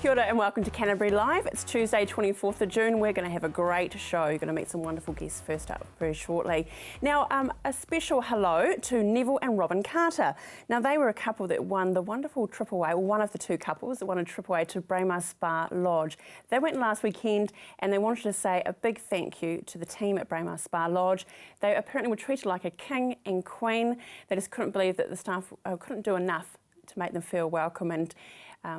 Kia ora and welcome to Canterbury Live. It's Tuesday 24th of June. We're going to have a great show. You're going to meet some wonderful guests first up very shortly. Now, a special hello to Neville and Robin Carter. Now, they were a couple that won the wonderful trip away, or one of the two couples that won a trip away to Braemar Spa Lodge. They went last weekend and they wanted to say a big thank you to the team at Braemar Spa Lodge. They apparently were treated like a king and queen. They just couldn't believe that the staff couldn't do enough to make them feel welcome, and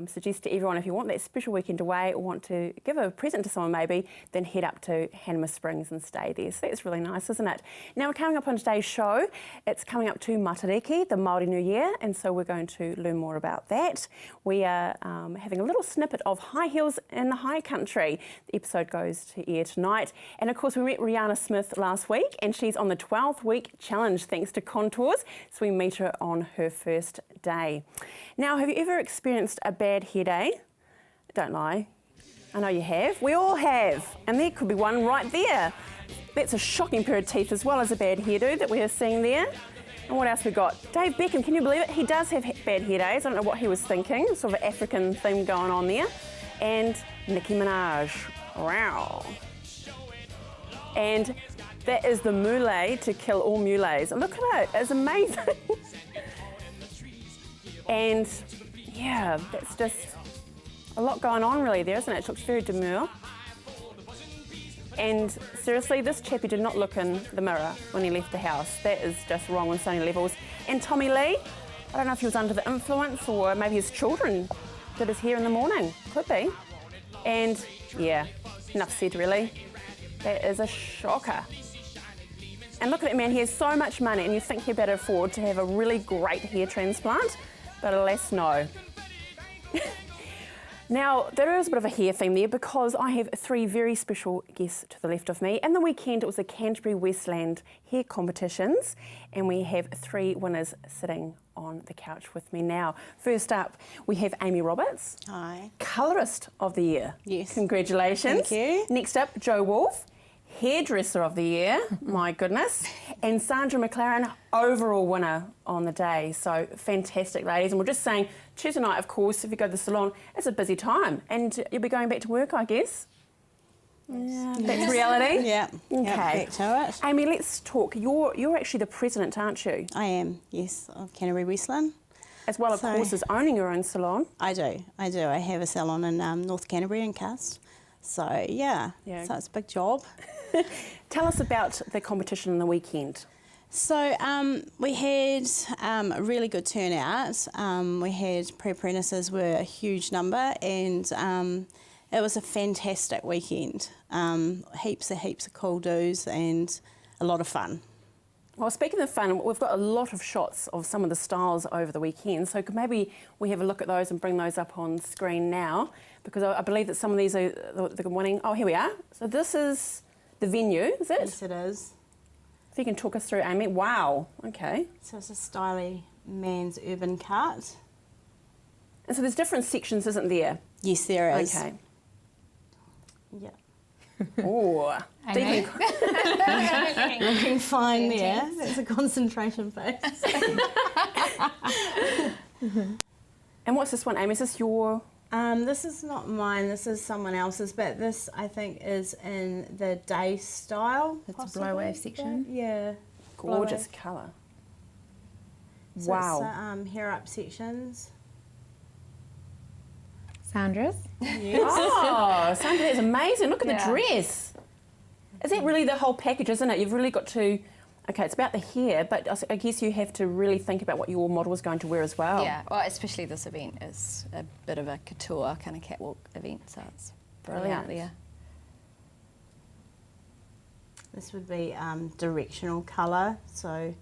suggest to everyone, if you want that special weekend away or want to give a present to someone maybe, then head up to Hanema Springs and stay there. So that's really nice, isn't it? Now, coming up on today's show, it's coming up to Matariki, the Māori New Year, and so we're going to learn more about that. We are having a little snippet of High Heels in the High Country. The episode goes to air tonight. And of course, we met Rihanna Smith last week, and she's on the 12-week challenge thanks to Contours, so we meet her on her first day. Now, have you ever experienced a bad hair day? Don't lie. I know you have. We all have. And there could be one right there. That's a shocking pair of teeth as well as a bad hairdo that we are seeing there. And what else we got? Dave Beckham, can you believe it? He does have bad hair days. I don't know what he was thinking. Sort of an African theme going on there. And Nicki Minaj. Wow. And that is the mullet to kill all mullets. And look at it. It's amazing. And yeah, that's just a lot going on really there, isn't it? It looks very demure. And seriously, this chappie did not look in the mirror when he left the house. That is just wrong on so many levels. And Tommy Lee, I don't know if he was under the influence or maybe his children did his hair in the morning. Could be. And yeah, enough said really. That is a shocker. And look at that man, he has so much money and you think he'd better afford to have a really great hair transplant. But alas, no. Now, there is a bit of a hair theme there because I have three very special guests to the left of me. In the weekend, it was the Canterbury Westland hair competitions, and we have three winners sitting on the couch with me now. First up, we have Amy Roberts. Hi. Colourist of the Year. Yes. Congratulations. Thank you. Next up, Jo Wolf. Hairdresser of the Year, my goodness. And Sandra McLaren, overall winner on the day. So fantastic, ladies. And we're just saying, Tuesday night, of course, if you go to the salon, it's a busy time. And you'll be going back to work, I guess. Yeah, that's reality? Yeah. Okay. Yep, back to it. Amy, let's talk. You're actually the president, aren't you? I am, yes, of Canterbury Westland. As well, of course, as owning your own salon. I do. I have a salon in North Canterbury in Cast. So, yeah, so it's a big job. Tell us about the competition on the weekend. So we had a really good turnout. We had pre-apprentices were a huge number, and it was a fantastic weekend. Heaps of cool do's and a lot of fun. Well, speaking of fun, we've got a lot of shots of some of the styles over the weekend, so could maybe we have a look at those and bring those up on screen now, because I believe that some of these are the winning. Oh, here we are. So this is the venue, is it? Yes, it is. So you can talk us through, Amy. Wow, okay. So it's a stylish man's urban cut. And so there's different sections, isn't there? Yes, there is. Okay. Yeah. Oh, looking fine there. That's a concentration phase. And what's this one, Amy? Is this your... This is not mine, this is someone else's, but this I think is in the day style. It's a blow wave section. Yeah. Gorgeous colour. So Wow. It's hair up sections. Sandra's. Yes. Oh, Sandra, that's amazing. Look at the dress. Is that really the whole package, isn't it? You've really got to... Okay, it's about the hair, but I guess you have to really think about what your model is going to wear as well. Yeah, well, especially this event is a bit of a couture kind of catwalk event, so it's brilliant there. This would be directional colour, so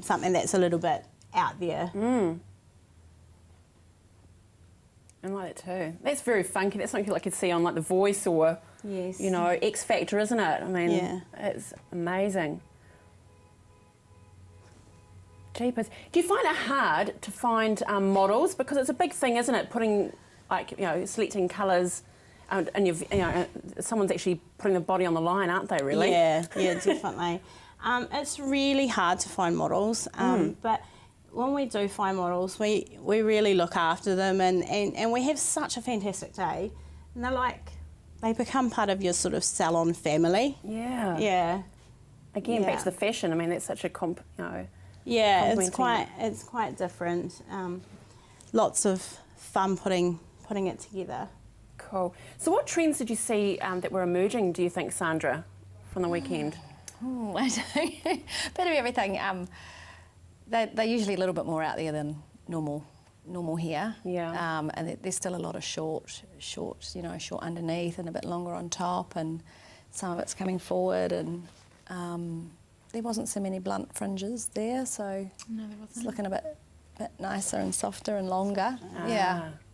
something that's a little bit out there. I like that too. That's very funky. That's something like you'd see on like The Voice or, you know, X Factor, isn't it? I mean, it's amazing. Jeepers. Do you find it hard to find models? Because it's a big thing, isn't it? Putting, like, you know, selecting colours and you've, you know, someone's actually putting the body on the line, aren't they, really? Yeah, definitely. It's really hard to find models, but when we do find models, we really look after them, and we have such a fantastic day, and they become part of your sort of salon family. Yeah. Yeah. Again, back to the fashion. I mean, that's such a Yeah, it's complementing quite different. Lots of fun putting it together. Cool. So what trends did you see that were emerging, do you think, Sandra, from the weekend? Oh, I don't know. Bit of everything. They're usually a little bit more out there than normal here. Yeah. And there's still a lot of short, short underneath and a bit longer on top, and some of it's coming forward, and there wasn't so many blunt fringes there, so No, there wasn't. it's looking a bit nicer and softer and longer.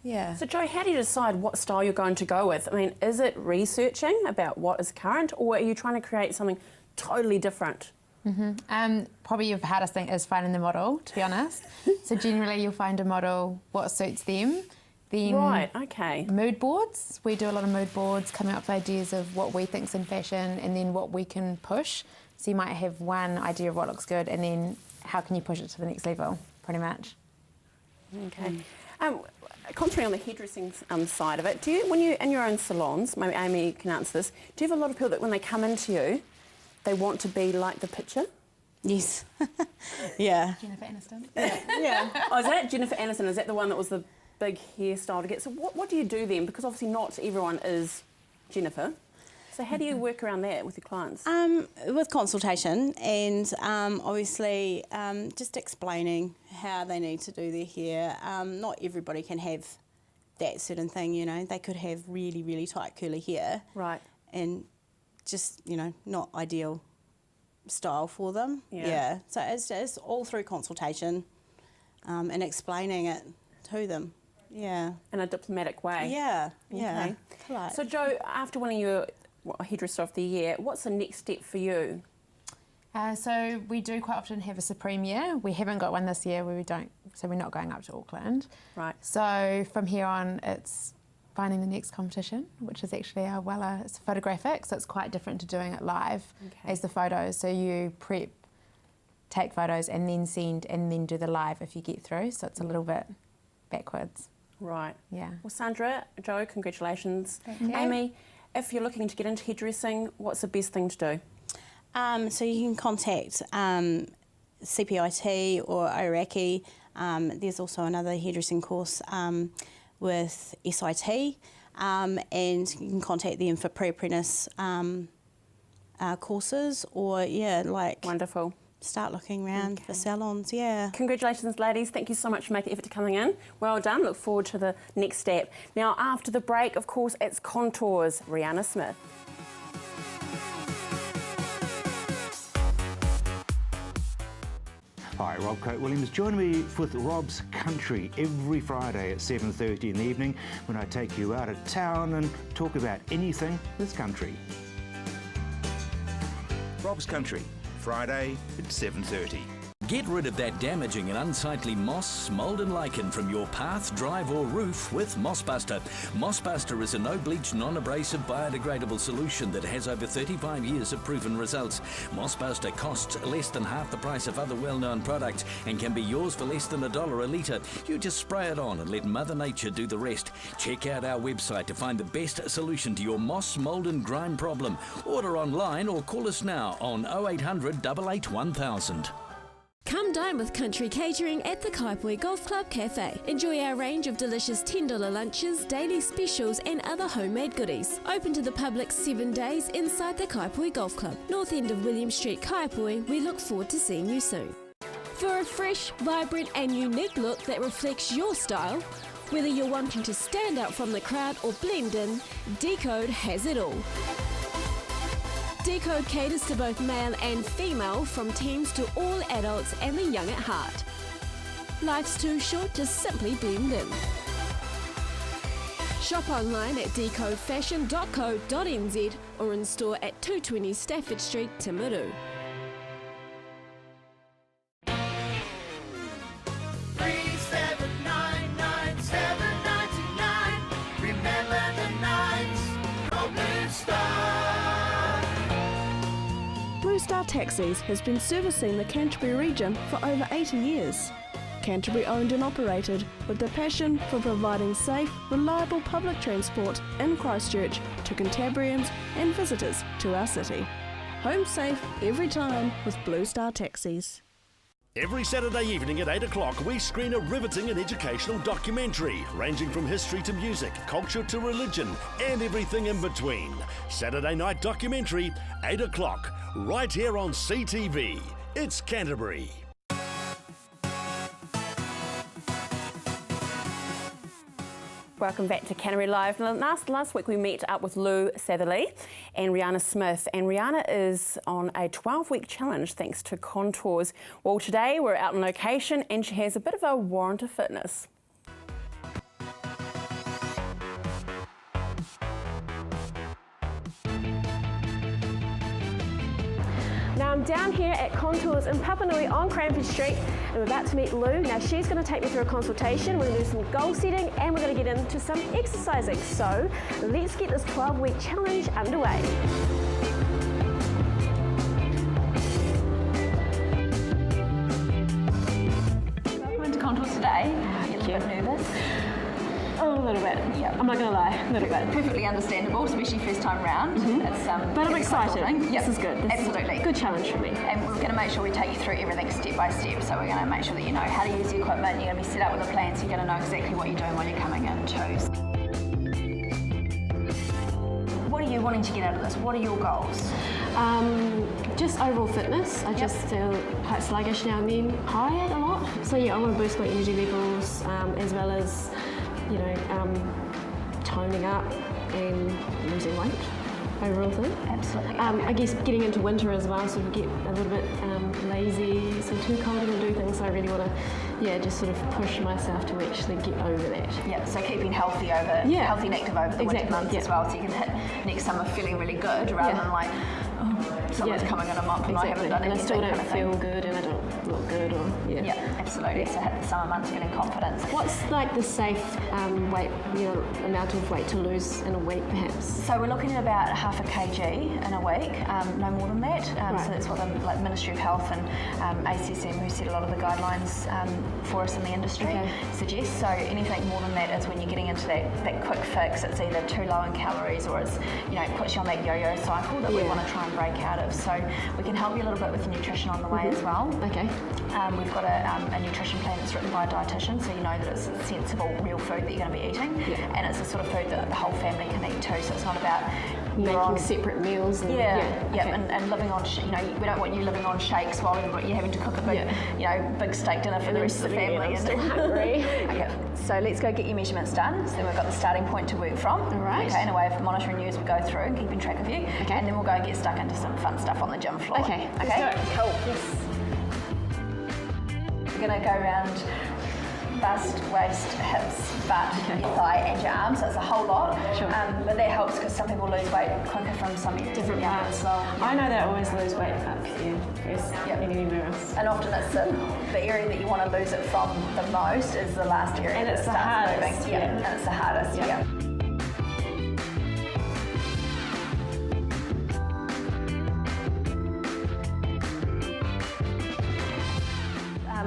Yeah. So, Jo, how do you decide what style you're going to go with? I mean, is it researching about what is current, or are you trying to create something totally different? Probably your hardest thing is finding the model, to be honest. So generally you'll find a model, what suits them. Then Right, okay. mood boards. We do a lot of mood boards, coming up with ideas of what we think's in fashion and then what we can push. So you might have one idea of what looks good and then how can you push it to the next level, pretty much. Okay. Concentrating on the hairdressing side of it, do you, when you in your own salons, maybe Amy can answer this, do you have a lot of people that when they come into you, they want to be like the picture? Yes. Yeah. Jennifer Aniston. Yeah. Oh, is that Jennifer Aniston? Is that the one that was the big hairstyle to get? So what do you do then? Because obviously not everyone is Jennifer. So how do you work around that with your clients? With consultation and obviously just explaining how they need to do their hair. Not everybody can have that certain thing, you know. They could have really, really tight curly hair. Right. And just, you know, not ideal style for them. Yeah. So it's all through consultation and explaining it to them. Yeah. In a diplomatic way. Yeah. Yeah. Okay. Polite. So Jo, after winning your hairdresser of the year, what's the next step for you? So we do quite often have a Supreme year. We haven't got one this year. So we're not going up to Auckland. Right. So from here on, it's finding the next competition, which is actually our Wella. It's photographic, so it's quite different to doing it live as the photos. So you prep, take photos, and then send, and then do the live if you get through. So it's a little bit backwards. Right. Yeah. Well, Sandra, Jo, congratulations. Thank you. Amy, if you're looking to get into hairdressing, what's the best thing to do? So you can contact CPIT or Iraqi. There's also another hairdressing course with SIT, and you can contact them for pre-apprentice courses, or Wonderful. start looking around for salons. Yeah. Congratulations, ladies. Thank you so much for making the effort to coming in. Well done. Look forward to the next step. Now, after the break, of course, it's Contours, Rihanna Smith. Hi, Rob Coate-Williams. Join me with Rob's Country every Friday at 7:30 in the evening when I take you out of town and talk about anything this country. Rob's Country, Friday at 7:30. Get rid of that damaging and unsightly moss, mould and lichen from your path, drive or roof with Mossbuster. Mossbuster is a no-bleach, non-abrasive, biodegradable solution that has over 35 years of proven results. Mossbuster costs less than half the price of other well-known products and can be yours for less than $1 a litre. You just spray it on and let Mother Nature do the rest. Check out our website to find the best solution to your moss, mould and grime problem. Order online or call us now on 0800 88 1000. Come dine with Country Catering at the Kaipoi Golf Club Cafe. Enjoy our range of delicious $10 lunches, daily specials and other homemade goodies. Open to the public 7 days inside the Kaipoi Golf Club, north end of William Street, Kaipoi. We look forward to seeing you soon. For a fresh, vibrant and unique look that reflects your style, whether you're wanting to stand out from the crowd or blend in, Decode has it all. Decode caters to both male and female, from teens to all adults and the young at heart. Life's too short to simply blend in. Shop online at decodefashion.co.nz or in store at 220 Stafford Street, Timaru. Blue Star Taxis has been servicing the Canterbury region for over 80 years. Canterbury owned and operated, with a passion for providing safe, reliable public transport in Christchurch to Canterburyans and visitors to our city. Home safe every time with Blue Star Taxis. Every Saturday evening at 8 o'clock, we screen a riveting and educational documentary, ranging from history to music, culture to religion, and everything in between. Saturday night documentary, 8 o'clock, right here on CTV. It's Canterbury. Welcome back to Canterbury Live. Last week we met up with Lou Satherley and Rihanna Smith, and Rihanna is on a 12-week challenge thanks to Contours. Well, today we're out on location and she has a bit of a warrant of fitness. Now I'm down here at Contours in Papanui on Cranford Street and we're about to meet Lou. Now she's going to take me through a consultation, we're going to do some goal setting and we're going to get into some exercising. So let's get this 12-week challenge underway. Welcome to Contours today. You're a little bit nervous. Oh, a little bit. Yeah, I'm not going to lie, a little bit. Perfectly understandable, especially first time round. But I'm excited. Yep. This is good. Absolutely. Good challenge for me. And we're going to make sure we take you through everything step by step. So we're going to make sure that you know how to use the equipment. You're going to be set up with a plan, so you're going to know exactly what you're doing while you're coming in too. What are you wanting to get out of this? What are your goals? Just overall fitness. I just feel quite sluggish now and then, tired a lot. So yeah, I want to boost my energy levels as well as, you know, toning up and losing weight. Overall thing. Absolutely. I guess getting into winter as well, so we get a little bit lazy, so too cold to do things. So I really want to, just sort of push myself to actually get over that. Yeah. So keeping healthy healthy and active over the winter months as well, so you can hit next summer feeling really good rather than like, someone's coming in a month and I haven't done anything. I still don't kind of feel good and I don't look good, or Yeah, absolutely. So hit the summer months feeling confidence. What's like the safe weight, amount of weight to lose in a week, perhaps? So we're looking at about half a kg in a week, no more than that. So that's what the Ministry of Health and ACSM, who set a lot of the guidelines for us in the industry, suggest. So anything more than that is when you're getting into that quick fix. It's either too low in calories or it's puts you on that yo-yo cycle that we want to try and break out of. So we can help you a little bit with your nutrition on the way as well. Okay. We've got a nutrition plan that's written by a dietitian, so you know that it's sensible, real food that you're going to be eating, and it's the sort of food that the whole family can eat too. So it's not about making separate meals. And, and living on. We don't want you living on shakes while you're having to cook a big, big steak dinner for the rest of the family. I'm still hungry. Okay, so let's go get your measurements done. So we've got the starting point to work from. All right. Okay, and a way of monitoring you as we go through and keeping track of you. Okay. And then we'll go and get stuck into some fun stuff on the gym floor. Okay. Okay. Let's do it. Cool. Yes. We're going to go around bust, waist, hips, butt, your thigh and your arms. So it's a whole lot. Sure. But that helps because some people lose weight quicker from some areas different parts. as well. I know that I always lose weight up here first than anywhere else. And often it's the area that you want to lose it from the most is the last area. And that it's the starts hardest. moving. And it's the hardest. Yeah.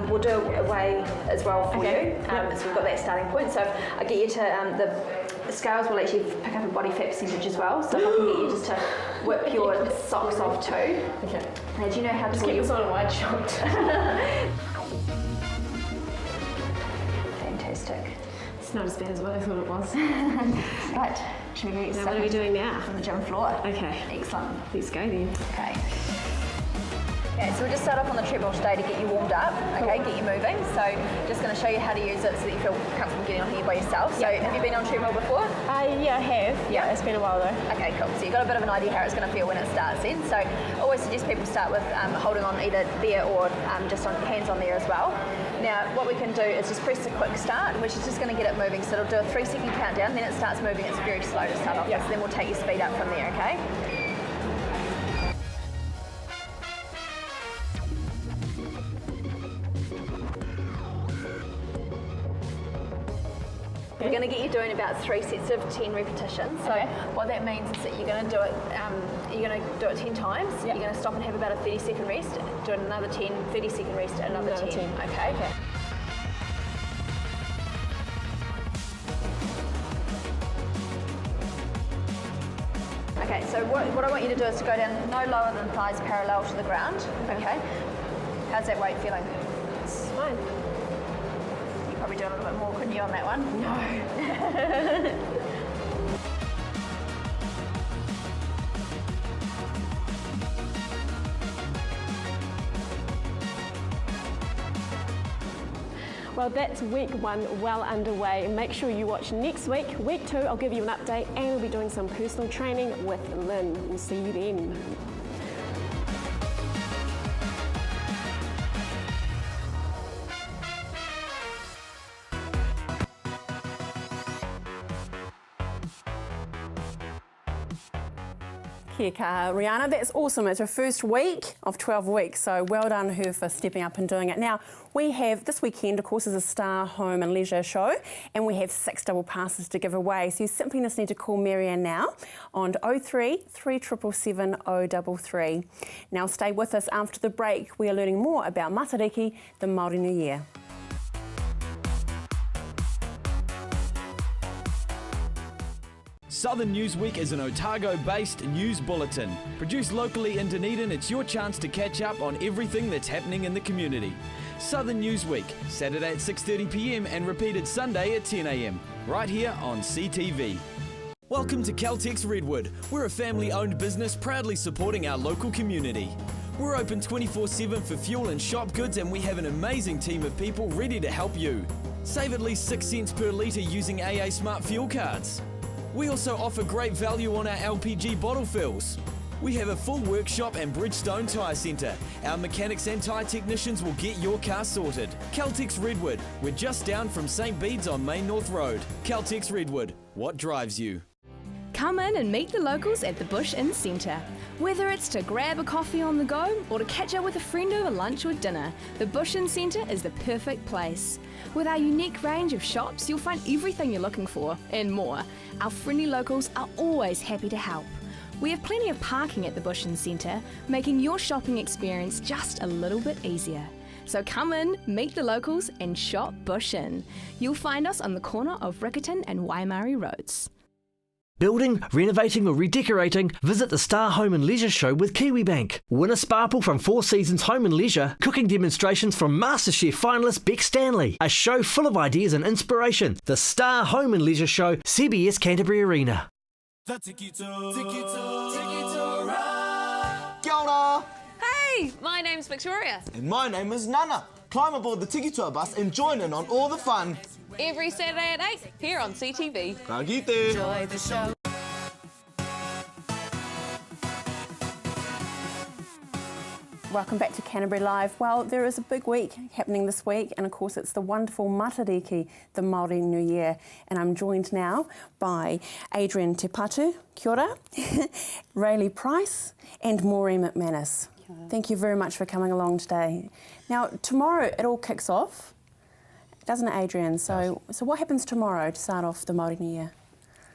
We'll do a weigh as well for you. So we've got that starting point. So I'll get you to, the scales will actually pick up a body fat percentage as well. So if I can get you just to whip your socks off too. Okay. Now, do you know how to just keep this on a wide shot? Fantastic. It's not as bad as what I thought it was. Right. Should we get now what are we doing now? On the gym floor. Okay. Excellent. Let's go then. Okay. Okay, so we'll just start off on the treadmill today to get you warmed up, okay, get you moving. So just going to show you how to use it so that you feel comfortable getting on here by yourself. So have you been on treadmill before? Yeah, I have. Yeah, it's been a while though. Okay, cool. So you've got a bit of an idea how it's going to feel when it starts then. So I always suggest people start with holding on either there or just on hands on there as well. Now what we can do is just press a quick start, which is just going to get it moving. So it'll do a 3-second countdown, then it starts moving. It's very slow to start off with, so then we'll take your speed up from there, okay? We're going to get you doing about 3 sets of 10 repetitions. So what that means is that you're going to do it. You're going to do it 10 times. You're going to stop and have about a 30-second rest. Do another 10, 30-second rest, another 10. Okay. Okay, so what I want you to do is to go down no lower than thighs parallel to the ground. Okay. How's that weight feeling? It's fine. You probably do a little bit more, couldn't you, on that one? No. Well, that's week 1 well underway. Make sure you watch next week. Week 2, I'll give you an update and we'll be doing some personal training with Lynn. We'll see you then. Kia kaha, Rihanna. That's awesome. It's her first week of 12 weeks, so well done her for stepping up and doing it. Now, we have this weekend, of course, is a Star Home and Leisure show, and we have 6 double passes to give away. So you simply just need to call Marianne now on 03 3777 033. Now, stay with us after the break. We are learning more about Matariki, the Māori New Year. Southern News Week is an Otago-based news bulletin. Produced locally in Dunedin, it's your chance to catch up on everything that's happening in the community. Southern News Week, Saturday at 6:30 p.m. and repeated Sunday at 10 a.m. right here on CTV. Welcome to Caltex Redwood. We're a family-owned business proudly supporting our local community. We're open 24/7 for fuel and shop goods, and we have an amazing team of people ready to help you. Save at least 6 cents per litre using AA Smart Fuel cards. We also offer great value on our LPG bottle fills. We have a full workshop and Bridgestone Tyre Centre. Our mechanics and tyre technicians will get your car sorted. Caltex Redwood, we're just down from St Bede's on Main North Road. Caltex Redwood, what drives you? Come in and meet the locals at the Bush Inn Centre. Whether it's to grab a coffee on the go or to catch up with a friend over lunch or dinner, the Bush Inn Centre is the perfect place. With our unique range of shops, you'll find everything you're looking for and more. Our friendly locals are always happy to help. We have plenty of parking at the Bush Inn Centre, making your shopping experience just a little bit easier. So come in, meet the locals and shop Bush Inn. You'll find us on the corner of Riccarton and Waimari Roads. Building, renovating or redecorating? Visit the Star Home and Leisure Show with KiwiBank. Win a sparkle from 4 Seasons Home and Leisure, cooking demonstrations from MasterChef finalist Beck Stanley. A show full of ideas and inspiration. The Star Home and Leisure Show, CBS Canterbury Arena. Kia ora! Hey, my name's Victoria. And my name is Nana. Climb aboard the Tiki Tour bus and join in on all the fun. Every Saturday at 8 here on CTV. Ka kite. Enjoy the show. Welcome back to Canterbury Live. Well, there is a big week happening this week, and of course it's the wonderful Matariki, the Māori New Year. And I'm joined now by Adrian Te Patu, kia ora, Rayleigh Price and Maureen McManus. Thank you very much for coming along today. Now, tomorrow it all kicks off, doesn't it, Adrian? So what happens tomorrow to start off the Māori New Year?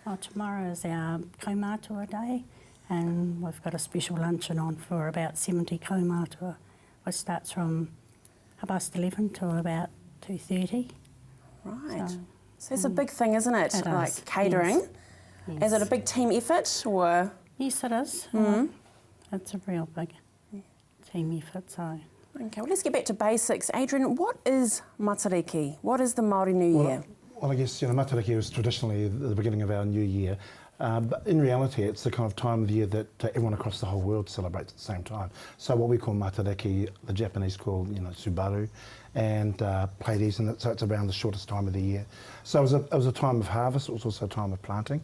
Well, tomorrow is our kaumātua day, and we've got a special luncheon on for about 70 kaumātua, which starts from 11:30 to about 2:30. Right. So it's a big thing, isn't it? It like is, catering. yes. Is it a big team effort or? Yes, it is. It's a real big team effort. So. Okay, well, let's get back to basics. Adrian, what is Matariki? What is the Māori New Year? Well, I guess, Matariki was traditionally the beginning of our new year. But in reality, it's the kind of time of the year that everyone across the whole world celebrates at the same time. So what we call Matariki, the Japanese call, Subaru, and Pleiades, and so it's around the shortest time of the year. So it was a time of harvest. It was also a time of planting,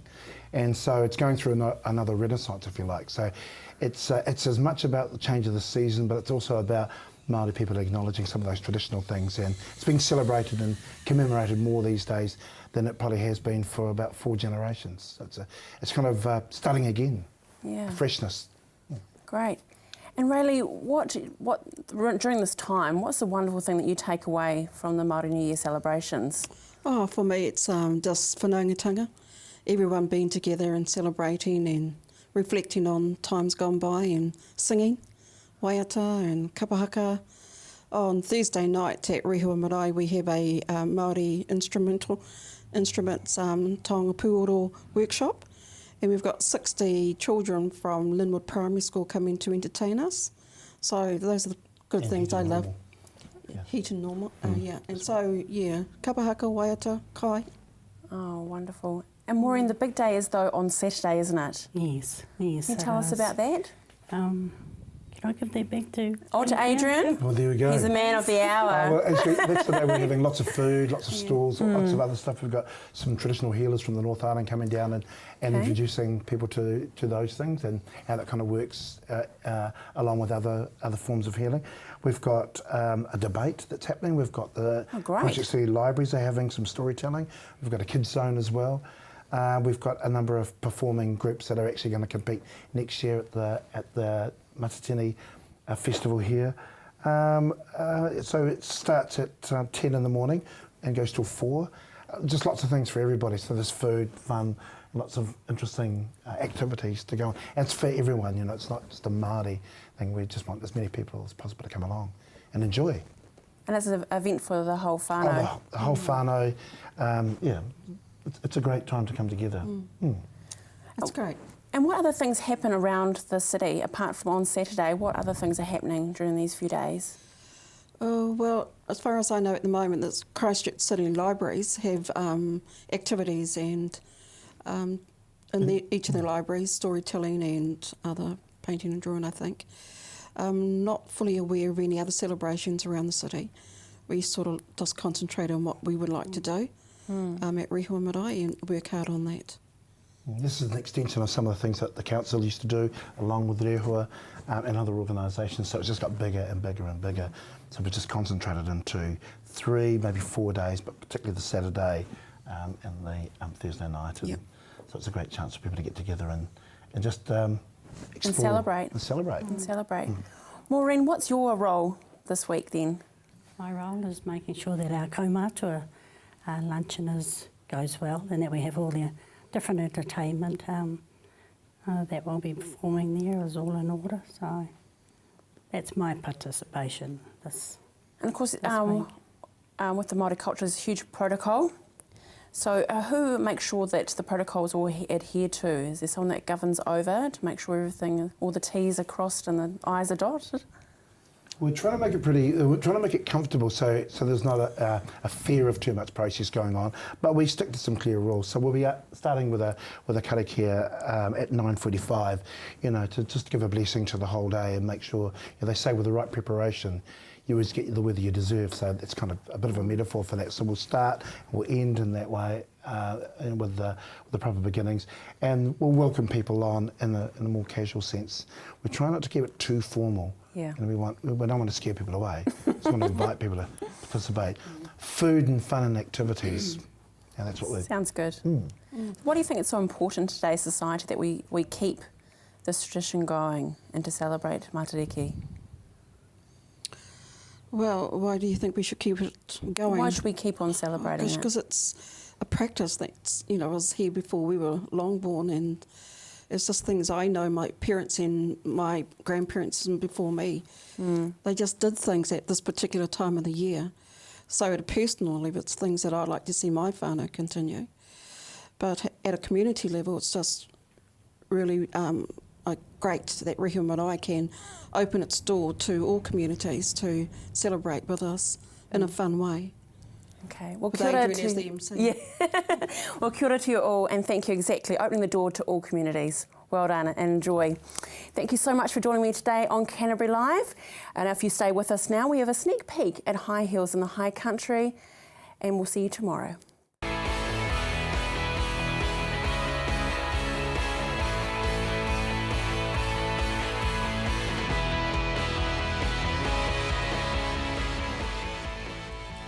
and so it's going through another renaissance, if you like. So it's as much about the change of the season, but it's also about Māori people acknowledging some of those traditional things, and it's being celebrated and commemorated more these days than it probably has been for about 4 generations. So it's kind of starting again. Yeah. Freshness. Great. And Rayleigh, what during this time, what's the wonderful thing that you take away from the Māori New Year celebrations? Oh, for me, it's just whanaungatanga. Everyone being together and celebrating and reflecting on times gone by and singing waiata and kapahaka. On Thursday night at Rehua Marae, we have a Māori instruments taonga pūoro workshop, And we've got 60 children from Linwood Primary School coming to entertain us. So those are the good things I love. Heat and normal, yeah. And so, yeah, kapahaka, waiata, kai. Oh, wonderful. And Maureen, the big day is though on Saturday, isn't it? Yes, yes. Can you tell us about that? Can I give that back to... Oh, to Adrian? Well, there we go. He's the man of the hour. Well, actually, that's the day we're having lots of food, lots of stalls, lots of other stuff. We've got some traditional healers from the North Island coming down and introducing people to those things and how that kind of works along with other forms of healing. We've got a debate that's happening. We've got the Project City Libraries are having some storytelling. We've got a kids zone as well. We've got a number of performing groups that are actually going to compete next year at the Matatini festival here. So it starts at 10 in the morning and goes till 4. Just lots of things for everybody. So there's food, fun, lots of interesting activities to go on. And it's for everyone, you know, it's not just a Māori thing. We just want as many people as possible to come along and enjoy. And it's an event for the whole whānau. Oh, the whole whānau, yeah. It's a great time to come together. That's great. And what other things happen around the city, apart from on Saturday? What other things are happening during these few days? Oh, well, as far as I know at the moment, the Christchurch City Libraries have activities and in each of the libraries, storytelling and other painting and drawing, I think. I'm not fully aware of any other celebrations around the city. We sort of just concentrate on what we would like to do at Rehua Marae and work hard on that. This is an extension of some of the things that the council used to do along with Rehua and other organisations, so it's just got bigger and bigger and bigger. So we just concentrated into 3, maybe 4 days, but particularly the Saturday and the Thursday night. And so it's a great chance for people to get together and just explore. And celebrate. And celebrate. And celebrate. Maureen, what's your role this week then? My role is making sure that our kaumātua luncheon goes well and that we have all the different entertainment that we'll be performing there is all in order. So that's my participation this And of course, week. with the Māori culture, there's a huge protocol. So who makes sure that the protocol is all adhered to? Is there someone that governs over to make sure everything, all the T's are crossed and the I's are dotted? We're trying to make it we're trying to make it comfortable so there's not a fear of too much process going on, but we stick to some clear rules. So we'll be starting with a karakia at 9:45, you know, to just give a blessing to the whole day and make sure, you know, they say with the right preparation, you always get the weather you deserve. So it's kind of a bit of a metaphor for that. So we'll start, we'll end in that way, and with the proper beginnings, and we'll welcome people on in a more casual sense. We try not to keep it too formal. Yeah. And we don't want to scare people away. We just want to invite people to participate. Food and fun and activities. And that's what we... Sounds good. Why do you think it's so important in today's society that we keep this tradition going and to celebrate Matariki? Well, why do you think we should keep it going? Why should we keep on celebrating it? Because it's a practice that's, you know, was here before we were long born, and it's just things I know my parents and my grandparents and before me, they just did things at this particular time of the year. So at a personal level, it's things that I'd like to see my whānau continue. But at a community level, it's just really great that Rehua Marae can open its door to all communities to celebrate with us in a fun way. Okay, well, kia ora to the MC. Yeah. Well, kia ora to you all, and thank you, exactly, opening the door to all communities. Well done and enjoy. Thank you so much for joining me today on Canterbury Live. And if you stay with us now, we have a sneak peek at High Hills in the High Country, and we'll see you tomorrow.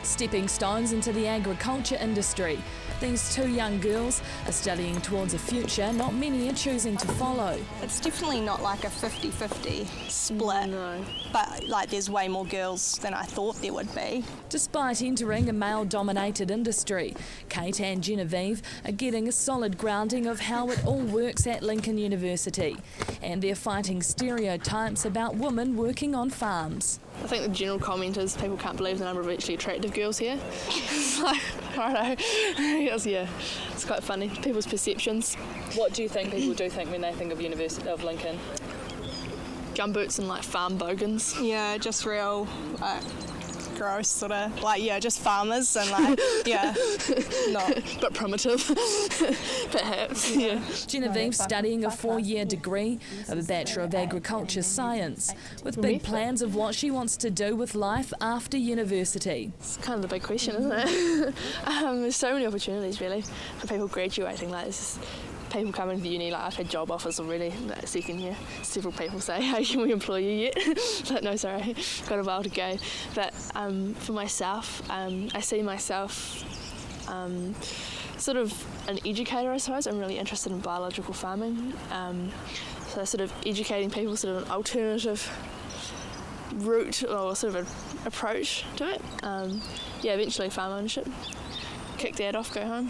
Stepping stones into the agriculture industry. These 2 young girls are studying towards a future not many are choosing to follow. It's definitely not like a 50-50 split, but like there's way more girls than I thought there would be. Despite entering a male-dominated industry, Kate and Genevieve are getting a solid grounding of how it all works at Lincoln University, and they're fighting stereotypes about women working on farms. I think the general comment is people can't believe the number of actually attractive girls here. So I know. Yeah, it's quite funny. People's perceptions. What do you think people do think when they think of University of Lincoln? Gumboots and like farm bogans. Yeah, just real gross sort of, like, yeah, just farmers and like, yeah, not, but primitive, perhaps, yeah. Genevieve's studying a 4-year degree of a Bachelor of Agriculture Science, with big plans of what she wants to do with life after university. It's kind of the big question, isn't it? There's so many opportunities, really, for people graduating. Like, it's just, people coming to uni, like I've had job offers already, like second year. Several people say, hey, can we employ you yet? Like, no, sorry, got a while to go. But for myself, I see myself sort of an educator, I suppose. I'm really interested in biological farming. So sort of educating people, sort of an alternative route or sort of an approach to it. Yeah, eventually farm ownership. Kick Dad off, go home.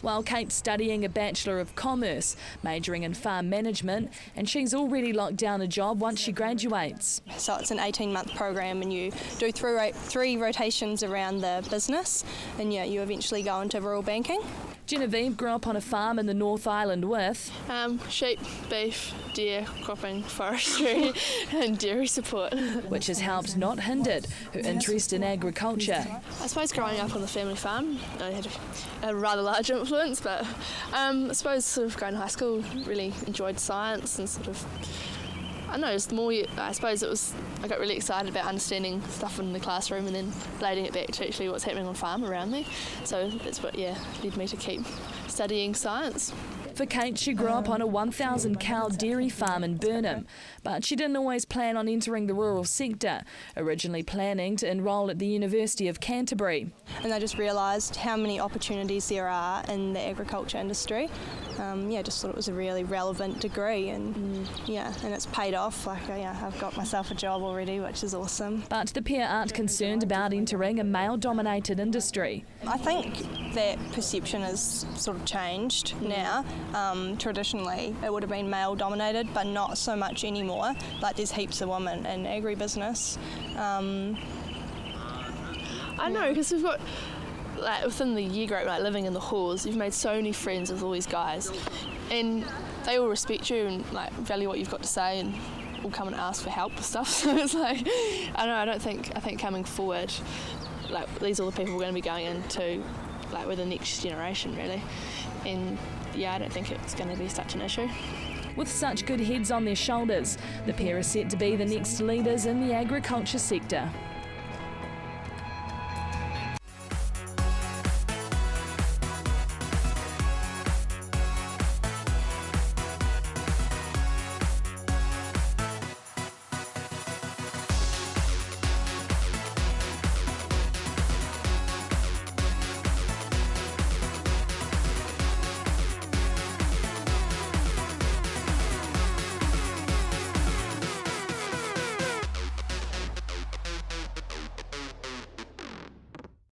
While Kate's studying a Bachelor of Commerce, majoring in farm management, and she's already locked down a job once she graduates. So it's an 18-month program and you do three rotations around the business, and yeah, you eventually go into rural banking. Genevieve grew up on a farm in the North Island with sheep, beef, deer, cropping, forestry and dairy support. Which has helped, not hindered, her interest in agriculture. I suppose growing up on the family farm, I had a rather large influence, but I suppose sort of going to high school, really enjoyed science and sort of, I don't know, just more, I suppose it was, I got really excited about understanding stuff in the classroom and then relating it back to actually what's happening on farm around me. So that's what, yeah, led me to keep studying science. For Kate, she grew up on a 1,000 cow dairy farm in Burnham, but she didn't always plan on entering the rural sector, originally planning to enrol at the University of Canterbury. And I just realised how many opportunities there are in the agriculture industry. Yeah, just thought it was a really relevant degree, and yeah, and it's paid off. Like, yeah, I've got myself a job already, which is awesome. But the pair aren't concerned about entering a male-dominated industry. I think that perception has sort of changed now. Traditionally, it would have been male-dominated, but not so much anymore. Like, there's heaps of women in agribusiness. I know, because we've got, like, within the year group, like living in the halls, you've made so many friends with all these guys, and they all respect you and like value what you've got to say, and will come and ask for help with stuff. So it's like, I don't know. I think coming forward, like, these are all the people we're going to be going into, like, with the next generation, really, and yeah, I don't think it's going to be such an issue. With such good heads on their shoulders, the pair are set to be the next leaders in the agriculture sector.